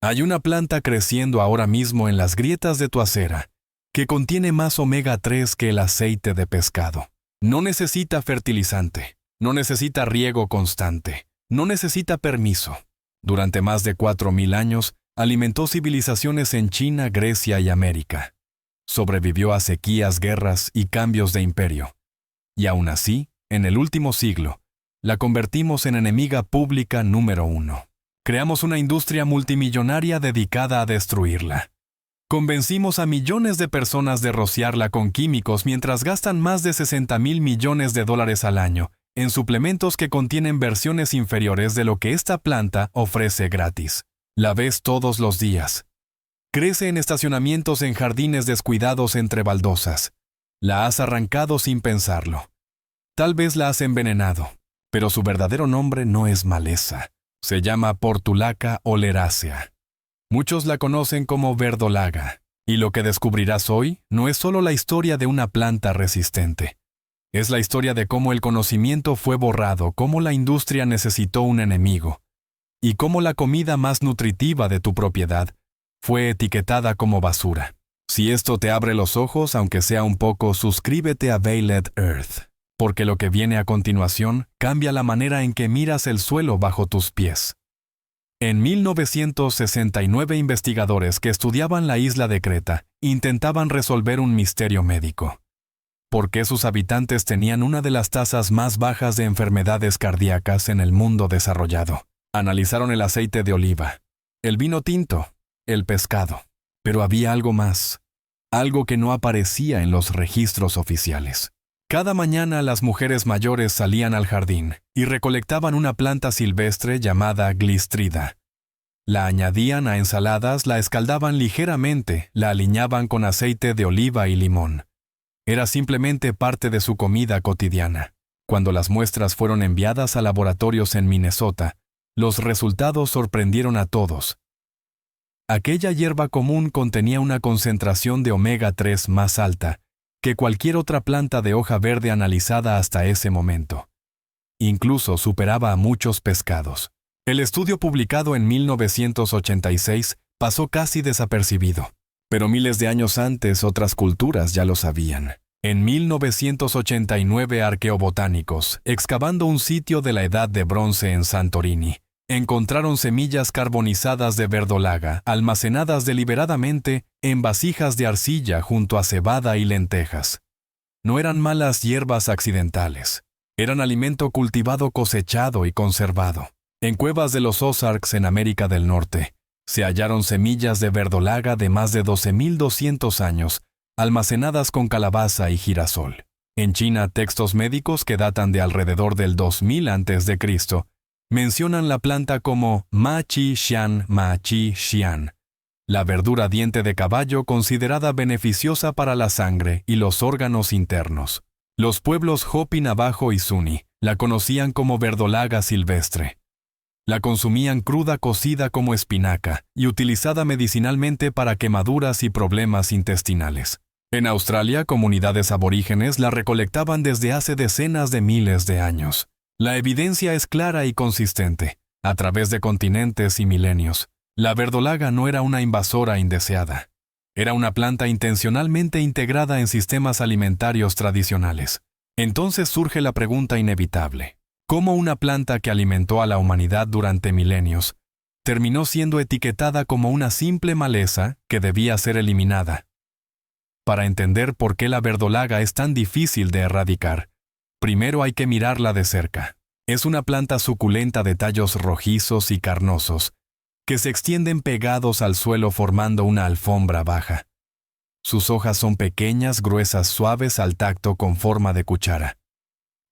Hay una planta creciendo ahora mismo en las grietas de tu acera, que contiene más omega 3 que el aceite de pescado. No necesita fertilizante, no necesita riego constante, no necesita permiso. Durante más de 4000 años, alimentó civilizaciones en China, Grecia y América. Sobrevivió a sequías, guerras y cambios de imperio. Y aún así, en el último siglo, la convertimos en enemiga pública número 1. Creamos una industria multimillonaria dedicada a destruirla. Convencimos a millones de personas de rociarla con químicos mientras gastan más de 60,000 millones de dólares al año en suplementos que contienen versiones inferiores de lo que esta planta ofrece gratis. La ves todos los días. Crece en estacionamientos en jardines descuidados entre baldosas. La has arrancado sin pensarlo. Tal vez la has envenenado, pero su verdadero nombre no es maleza. Se llama Portulaca oleracea. Muchos la conocen como verdolaga, y lo que descubrirás hoy no es solo la historia de una planta resistente. Es la historia de cómo el conocimiento fue borrado, cómo la industria necesitó un enemigo, y cómo la comida más nutritiva de tu propiedad fue etiquetada como basura. Si esto te abre los ojos, aunque sea un poco, suscríbete a Veiled Earth, porque lo que viene a continuación cambia la manera en que miras el suelo bajo tus pies. En 1969, investigadores que estudiaban la isla de Creta intentaban resolver un misterio médico. ¿Por qué sus habitantes tenían una de las tasas más bajas de enfermedades cardíacas en el mundo desarrollado? Analizaron el aceite de oliva, el vino tinto, el pescado. Pero había algo más, algo que no aparecía en los registros oficiales. Cada mañana las mujeres mayores salían al jardín y recolectaban una planta silvestre llamada glistrida. La añadían a ensaladas, la escaldaban ligeramente, la aliñaban con aceite de oliva y limón. Era simplemente parte de su comida cotidiana. Cuando las muestras fueron enviadas a laboratorios en Minnesota, los resultados sorprendieron a todos. Aquella hierba común contenía una concentración de omega 3 más alta que cualquier otra planta de hoja verde analizada hasta ese momento. Incluso superaba a muchos pescados. El estudio publicado en 1986 pasó casi desapercibido, pero miles de años antes otras culturas ya lo sabían. En 1989, arqueobotánicos, excavando un sitio de la Edad de Bronce en Santorini, encontraron semillas carbonizadas de verdolaga almacenadas deliberadamente en vasijas de arcilla junto a cebada y lentejas. No eran malas hierbas accidentales. Eran alimento cultivado, cosechado y conservado. En cuevas de los Ozarks en América del Norte, se hallaron semillas de verdolaga de más de 12,200 años, almacenadas con calabaza y girasol. En China, textos médicos que datan de alrededor del 2000 a.C., mencionan la planta como Ma Chi Xian, la verdura diente de caballo considerada beneficiosa para la sangre y los órganos internos. Los pueblos Hopi, Navajo y Zuni la conocían como verdolaga silvestre. La consumían cruda, cocida como espinaca y utilizada medicinalmente para quemaduras y problemas intestinales. En Australia, comunidades aborígenes la recolectaban desde hace decenas de miles de años. La evidencia es clara y consistente. A través de continentes y milenios, la verdolaga no era una invasora indeseada. Era una planta intencionalmente integrada en sistemas alimentarios tradicionales. Entonces surge la pregunta inevitable: ¿cómo una planta que alimentó a la humanidad durante milenios terminó siendo etiquetada como una simple maleza que debía ser eliminada? Para entender por qué la verdolaga es tan difícil de erradicar, primero hay que mirarla de cerca. Es una planta suculenta de tallos rojizos y carnosos, que se extienden pegados al suelo formando una alfombra baja. Sus hojas son pequeñas, gruesas, suaves al tacto con forma de cuchara.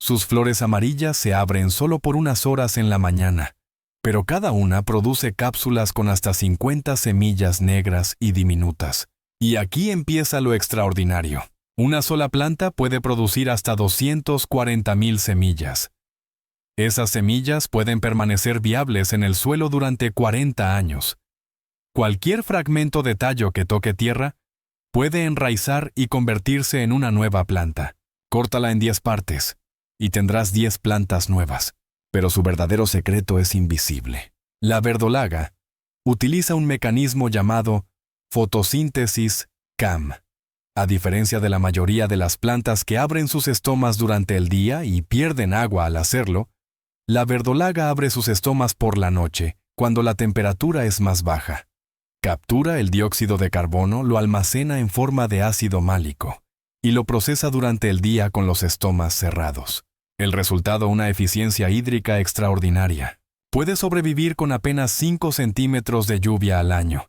Sus flores amarillas se abren solo por unas horas en la mañana, pero cada una produce cápsulas con hasta 50 semillas negras y diminutas. Y aquí empieza lo extraordinario. Una sola planta puede producir hasta 240,000 semillas. Esas semillas pueden permanecer viables en el suelo durante 40 años. Cualquier fragmento de tallo que toque tierra puede enraizar y convertirse en una nueva planta. Córtala en 10 partes y tendrás 10 plantas nuevas. Pero su verdadero secreto es invisible. La verdolaga, utiliza un mecanismo llamado fotosíntesis CAM. A diferencia de la mayoría de las plantas que abren sus estomas durante el día y pierden agua al hacerlo, la verdolaga abre sus estomas por la noche, cuando la temperatura es más baja. Captura el dióxido de carbono, lo almacena en forma de ácido málico y lo procesa durante el día con los estomas cerrados. El resultado, una eficiencia hídrica extraordinaria. Puede sobrevivir con apenas 5 centímetros de lluvia al año.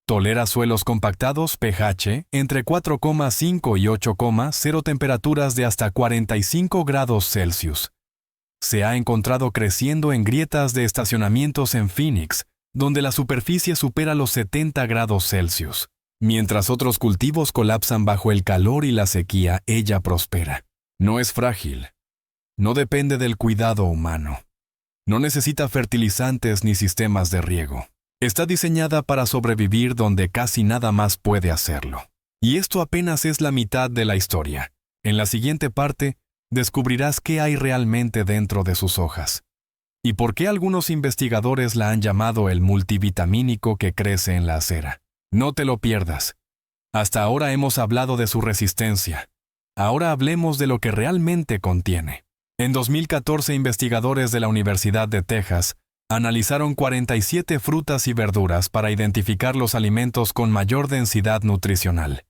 Tolera suelos compactados pH entre 4,5 y 8,0, temperaturas de hasta 45 grados Celsius. Se ha encontrado creciendo en grietas de estacionamientos en Phoenix, donde la superficie supera los 70 grados Celsius. Mientras otros cultivos colapsan bajo el calor y la sequía, ella prospera. No es frágil. No depende del cuidado humano. No necesita fertilizantes ni sistemas de riego. Está diseñada para sobrevivir donde casi nada más puede hacerlo. Y esto apenas es la mitad de la historia. En la siguiente parte, descubrirás qué hay realmente dentro de sus hojas. Y por qué algunos investigadores la han llamado el multivitamínico que crece en la acera. No te lo pierdas. Hasta ahora hemos hablado de su resistencia. Ahora hablemos de lo que realmente contiene. En 2014, investigadores de la Universidad de Texas analizaron 47 frutas y verduras para identificar los alimentos con mayor densidad nutricional.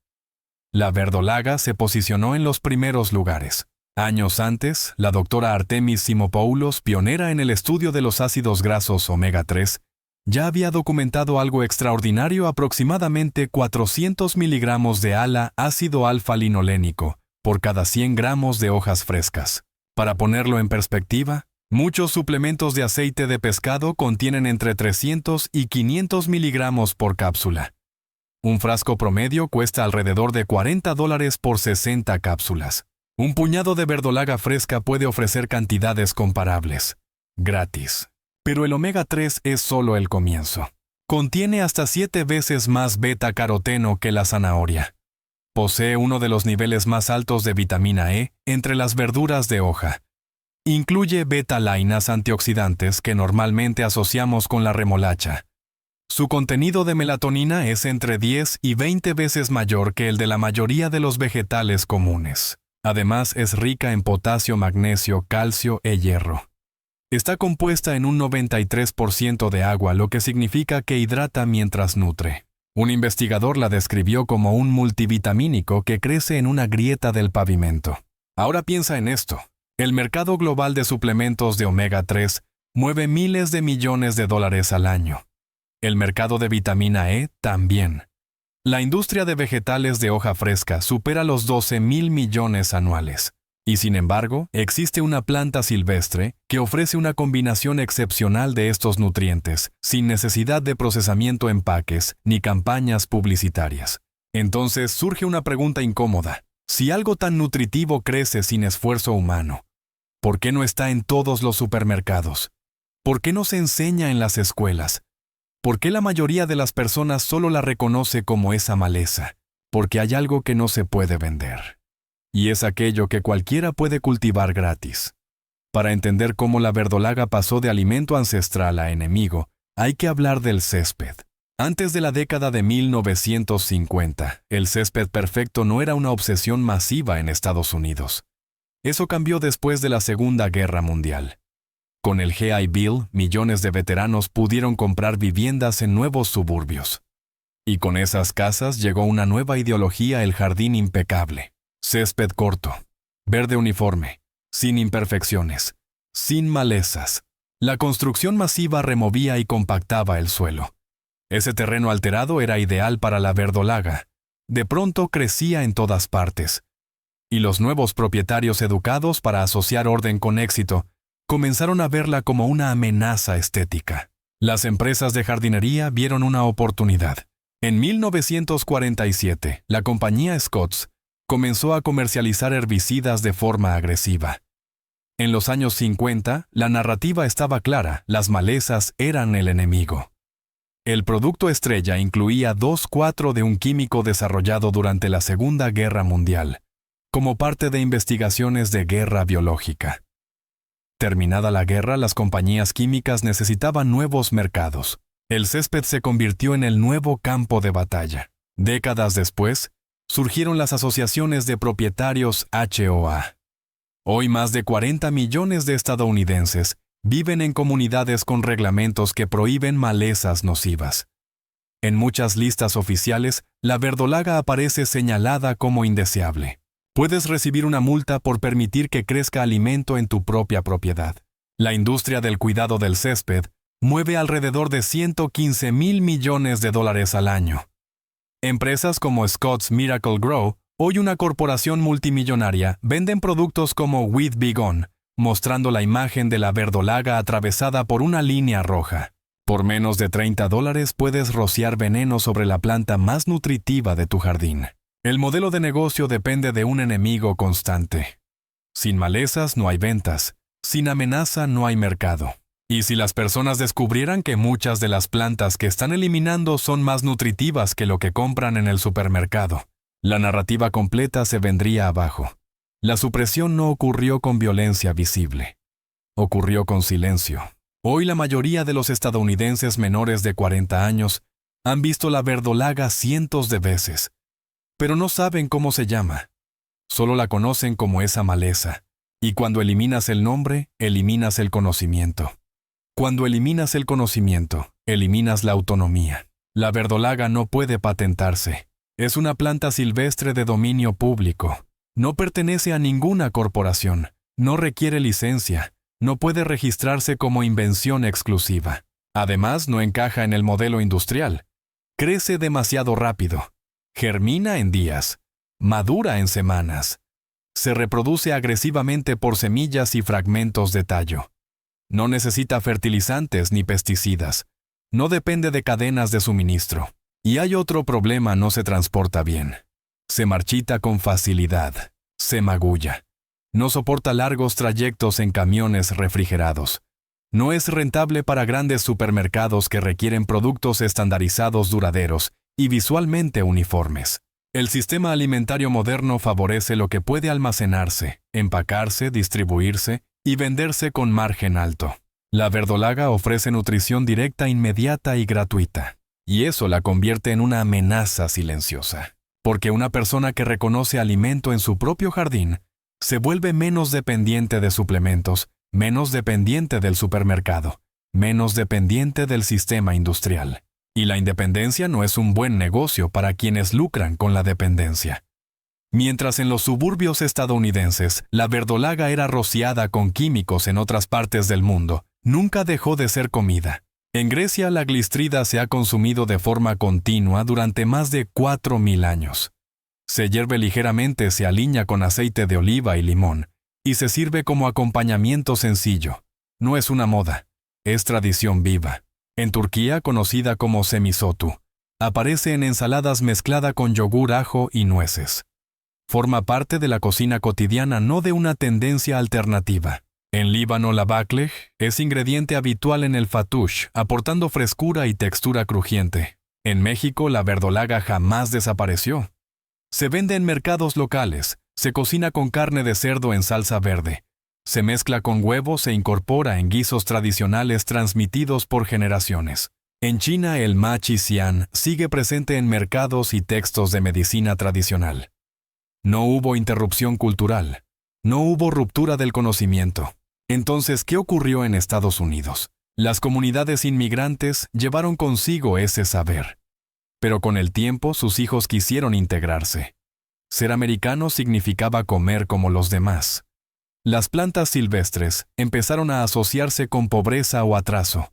La verdolaga se posicionó en los primeros lugares. Años antes, la doctora Artemis Simopoulos, pionera en el estudio de los ácidos grasos omega 3, ya había documentado algo extraordinario: aproximadamente 400 miligramos de ácido alfa-linolénico por cada 100 gramos de hojas frescas. Para ponerlo en perspectiva, muchos suplementos de aceite de pescado contienen entre 300 y 500 miligramos por cápsula. Un frasco promedio cuesta alrededor de $40 por 60 cápsulas. Un puñado de verdolaga fresca puede ofrecer cantidades comparables, gratis. Pero el omega 3 es solo el comienzo. Contiene hasta 7 veces más beta-caroteno que la zanahoria. Posee uno de los niveles más altos de vitamina E entre las verduras de hoja. Incluye beta-lainas antioxidantes que normalmente asociamos con la remolacha. Su contenido de melatonina es entre 10 y 20 veces mayor que el de la mayoría de los vegetales comunes. Además, es rica en potasio, magnesio, calcio e hierro. Está compuesta en un 93% de agua, lo que significa que hidrata mientras nutre. Un investigador la describió como un multivitamínico que crece en una grieta del pavimento. Ahora piensa en esto. El mercado global de suplementos de omega 3 mueve miles de millones de dólares al año. El mercado de vitamina E también. La industria de vegetales de hoja fresca supera los 12,000 millones anuales. Y sin embargo, existe una planta silvestre que ofrece una combinación excepcional de estos nutrientes, sin necesidad de procesamiento, empaques, ni campañas publicitarias. Entonces surge una pregunta incómoda. Si algo tan nutritivo crece sin esfuerzo humano, ¿por qué no está en todos los supermercados? ¿Por qué no se enseña en las escuelas? ¿Por qué la mayoría de las personas solo la reconoce como esa maleza? Porque hay algo que no se puede vender. Y es aquello que cualquiera puede cultivar gratis. Para entender cómo la verdolaga pasó de alimento ancestral a enemigo, hay que hablar del césped. Antes de la década de 1950, el césped perfecto no era una obsesión masiva en Estados Unidos. Eso cambió después de la Segunda Guerra Mundial. Con el GI Bill, millones de veteranos pudieron comprar viviendas en nuevos suburbios. Y con esas casas llegó una nueva ideología: el jardín impecable. Césped corto, verde uniforme, sin imperfecciones, sin malezas. La construcción masiva removía y compactaba el suelo. Ese terreno alterado era ideal para la verdolaga. De pronto crecía en todas partes. Y los nuevos propietarios, educados para asociar orden con éxito, comenzaron a verla como una amenaza estética. Las empresas de jardinería vieron una oportunidad. En 1947, la compañía Scotts comenzó a comercializar herbicidas de forma agresiva. En los años 50, la narrativa estaba clara: las malezas eran el enemigo. El producto estrella incluía 2,4 de un químico desarrollado durante la Segunda Guerra Mundial, como parte de investigaciones de guerra biológica. Terminada la guerra, las compañías químicas necesitaban nuevos mercados. El césped se convirtió en el nuevo campo de batalla. Décadas después, surgieron las asociaciones de propietarios HOA. Hoy más de 40 millones de estadounidenses viven en comunidades con reglamentos que prohíben malezas nocivas. En muchas listas oficiales, la verdolaga aparece señalada como indeseable. Puedes recibir una multa por permitir que crezca alimento en tu propia propiedad. La industria del cuidado del césped mueve alrededor de $115,000 millones al año. Empresas como Scott's Miracle Grow, hoy una corporación multimillonaria, venden productos como With Be Gone, mostrando la imagen de la verdolaga atravesada por una línea roja. Por menos de $30 puedes rociar veneno sobre la planta más nutritiva de tu jardín. El modelo de negocio depende de un enemigo constante. Sin malezas no hay ventas, sin amenaza no hay mercado. Y si las personas descubrieran que muchas de las plantas que están eliminando son más nutritivas que lo que compran en el supermercado, la narrativa completa se vendría abajo. La supresión no ocurrió con violencia visible. Ocurrió con silencio. Hoy la mayoría de los estadounidenses menores de 40 años han visto la verdolaga cientos de veces, pero no saben cómo se llama. Solo la conocen como esa maleza. Y cuando eliminas el nombre, eliminas el conocimiento. Cuando eliminas el conocimiento, eliminas la autonomía. La verdolaga no puede patentarse. Es una planta silvestre de dominio público. No pertenece a ninguna corporación. No requiere licencia. No puede registrarse como invención exclusiva. Además, no encaja en el modelo industrial. Crece demasiado rápido. Germina en días. Madura en semanas. Se reproduce agresivamente por semillas y fragmentos de tallo. No necesita fertilizantes ni pesticidas. No depende de cadenas de suministro. Y hay otro problema: no se transporta bien. Se marchita con facilidad. Se magulla. No soporta largos trayectos en camiones refrigerados. No es rentable para grandes supermercados que requieren productos estandarizados duraderos y visualmente uniformes. El sistema alimentario moderno favorece lo que puede almacenarse, empacarse, distribuirse y venderse con margen alto. La verdolaga ofrece nutrición directa, inmediata y gratuita. Y eso la convierte en una amenaza silenciosa. Porque una persona que reconoce alimento en su propio jardín se vuelve menos dependiente de suplementos, menos dependiente del supermercado, menos dependiente del sistema industrial. Y la independencia no es un buen negocio para quienes lucran con la dependencia. Mientras en los suburbios estadounidenses la verdolaga era rociada con químicos en otras partes del mundo, nunca dejó de ser comida. En Grecia la glistrida se ha consumido de forma continua durante más de 4,000 años. Se hierve ligeramente, se aliña con aceite de oliva y limón, y se sirve como acompañamiento sencillo. No es una moda, es tradición viva. En Turquía, conocida como semizotu, aparece en ensaladas mezclada con yogur, ajo y nueces. Forma parte de la cocina cotidiana, no de una tendencia alternativa. En Líbano, la baklej es ingrediente habitual en el fattoush, aportando frescura y textura crujiente. En México, la verdolaga jamás desapareció. Se vende en mercados locales, se cocina con carne de cerdo en salsa verde. Se mezcla con huevos e incorpora en guisos tradicionales transmitidos por generaciones. En China, el ma chi xian sigue presente en mercados y textos de medicina tradicional. No hubo interrupción cultural. No hubo ruptura del conocimiento. Entonces, ¿qué ocurrió en Estados Unidos? Las comunidades inmigrantes llevaron consigo ese saber. Pero con el tiempo sus hijos quisieron integrarse. Ser americano significaba comer como los demás. Las plantas silvestres empezaron a asociarse con pobreza o atraso.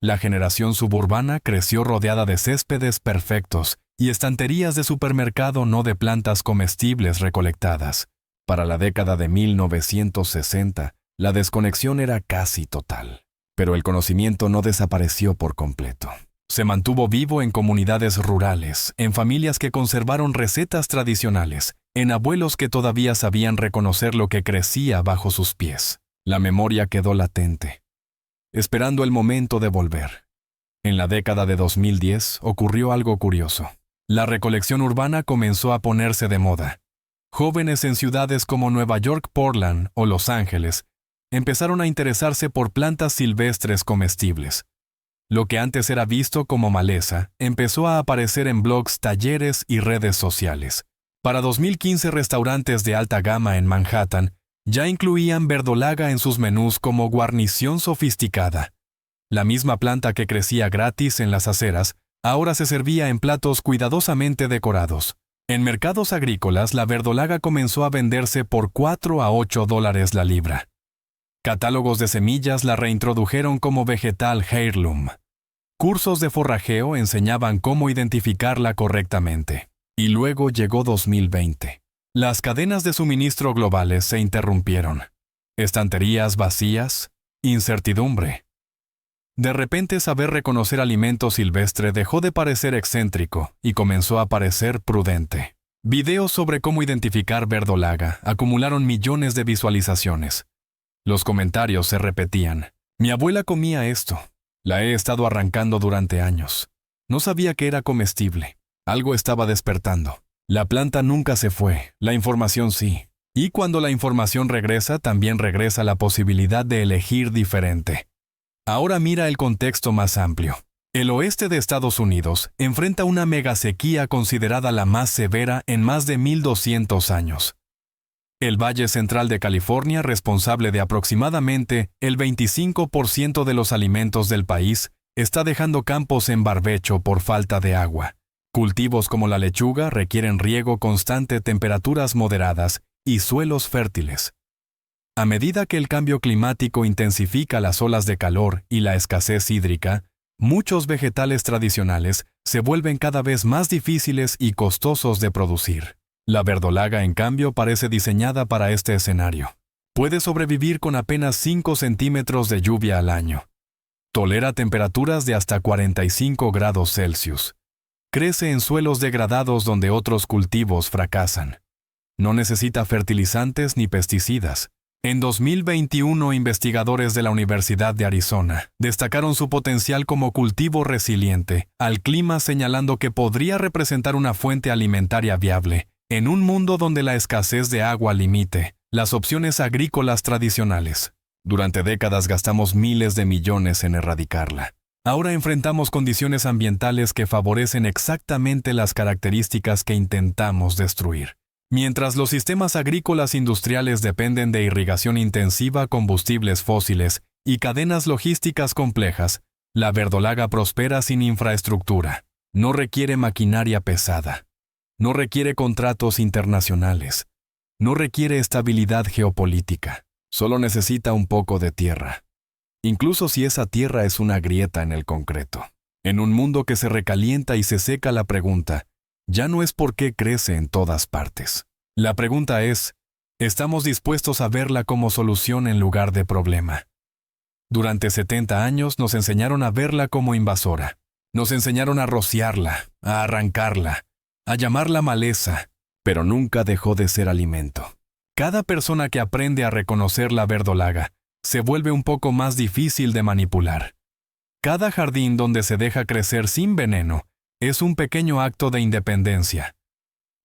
La generación suburbana creció rodeada de céspedes perfectos y estanterías de supermercado, no de plantas comestibles recolectadas. Para la década de 1960, la desconexión era casi total. Pero el conocimiento no desapareció por completo. Se mantuvo vivo en comunidades rurales, en familias que conservaron recetas tradicionales, en abuelos que todavía sabían reconocer lo que crecía bajo sus pies. La memoria quedó latente, esperando el momento de volver. En la década de 2010 ocurrió algo curioso. La recolección urbana comenzó a ponerse de moda. Jóvenes en ciudades como Nueva York, Portland o Los Ángeles empezaron a interesarse por plantas silvestres comestibles. Lo que antes era visto como maleza empezó a aparecer en blogs, talleres y redes sociales. Para 2015, restaurantes de alta gama en Manhattan ya incluían verdolaga en sus menús como guarnición sofisticada. La misma planta que crecía gratis en las aceras ahora se servía en platos cuidadosamente decorados. En mercados agrícolas, la verdolaga comenzó a venderse por $4 a $8 la libra. Catálogos de semillas la reintrodujeron como vegetal heirloom. Cursos de forrajeo enseñaban cómo identificarla correctamente. Y luego llegó 2020. Las cadenas de suministro globales se interrumpieron. Estanterías vacías, incertidumbre. De repente, saber reconocer alimento silvestre dejó de parecer excéntrico y comenzó a parecer prudente. Videos sobre cómo identificar verdolaga acumularon millones de visualizaciones. Los comentarios se repetían. Mi abuela comía esto. La he estado arrancando durante años. No sabía que era comestible. Algo estaba despertando. La planta nunca se fue, la información sí. Y cuando la información regresa, también regresa la posibilidad de elegir diferente. Ahora mira el contexto más amplio. El oeste de Estados Unidos enfrenta una megasequía considerada la más severa en más de 1200 años. El Valle Central de California, responsable de aproximadamente el 25% de los alimentos del país, está dejando campos en barbecho por falta de agua. Cultivos como la lechuga requieren riego constante, temperaturas moderadas y suelos fértiles. A medida que el cambio climático intensifica las olas de calor y la escasez hídrica, muchos vegetales tradicionales se vuelven cada vez más difíciles y costosos de producir. La verdolaga, en cambio, parece diseñada para este escenario. Puede sobrevivir con apenas 5 centímetros de lluvia al año. Tolera temperaturas de hasta 45 grados Celsius. Crece en suelos degradados donde otros cultivos fracasan. No necesita fertilizantes ni pesticidas. En 2021, investigadores de la Universidad de Arizona destacaron su potencial como cultivo resiliente al clima, señalando que podría representar una fuente alimentaria viable en un mundo donde la escasez de agua limite las opciones agrícolas tradicionales. Durante décadas gastamos miles de millones en erradicarla. Ahora enfrentamos condiciones ambientales que favorecen exactamente las características que intentamos destruir. Mientras los sistemas agrícolas industriales dependen de irrigación intensiva, combustibles fósiles y cadenas logísticas complejas, la verdolaga prospera sin infraestructura. No requiere maquinaria pesada. No requiere contratos internacionales. No requiere estabilidad geopolítica. Solo necesita un poco de tierra. Incluso si esa tierra es una grieta en el concreto. En un mundo que se recalienta y se seca, la pregunta ya no es por qué crece en todas partes. La pregunta es, ¿estamos dispuestos a verla como solución en lugar de problema? Durante 70 años nos enseñaron a verla como invasora. Nos enseñaron a rociarla, a arrancarla, a llamarla maleza, pero nunca dejó de ser alimento. Cada persona que aprende a reconocer la verdolaga se vuelve un poco más difícil de manipular. Cada jardín donde se deja crecer sin veneno es un pequeño acto de independencia.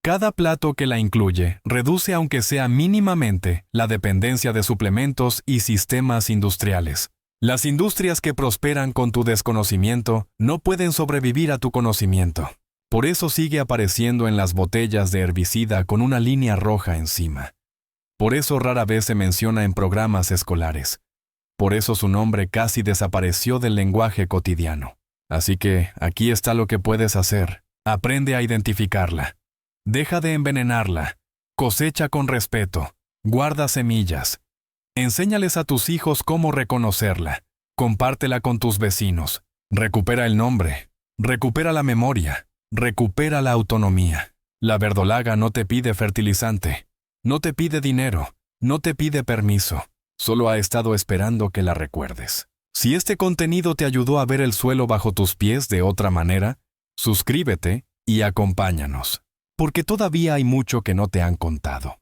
Cada plato que la incluye reduce, aunque sea mínimamente, la dependencia de suplementos y sistemas industriales. Las industrias que prosperan con tu desconocimiento no pueden sobrevivir a tu conocimiento. Por eso sigue apareciendo en las botellas de herbicida con una línea roja encima. Por eso rara vez se menciona en programas escolares. Por eso su nombre casi desapareció del lenguaje cotidiano. Así que aquí está lo que puedes hacer. Aprende a identificarla. Deja de envenenarla. Cosecha con respeto. Guarda semillas. Enséñales a tus hijos cómo reconocerla. Compártela con tus vecinos. Recupera el nombre. Recupera la memoria. Recupera la autonomía. La verdolaga no te pide fertilizante. No te pide dinero. No te pide permiso. Solo ha estado esperando que la recuerdes. Si este contenido te ayudó a ver el suelo bajo tus pies de otra manera, suscríbete y acompáñanos, porque todavía hay mucho que no te han contado.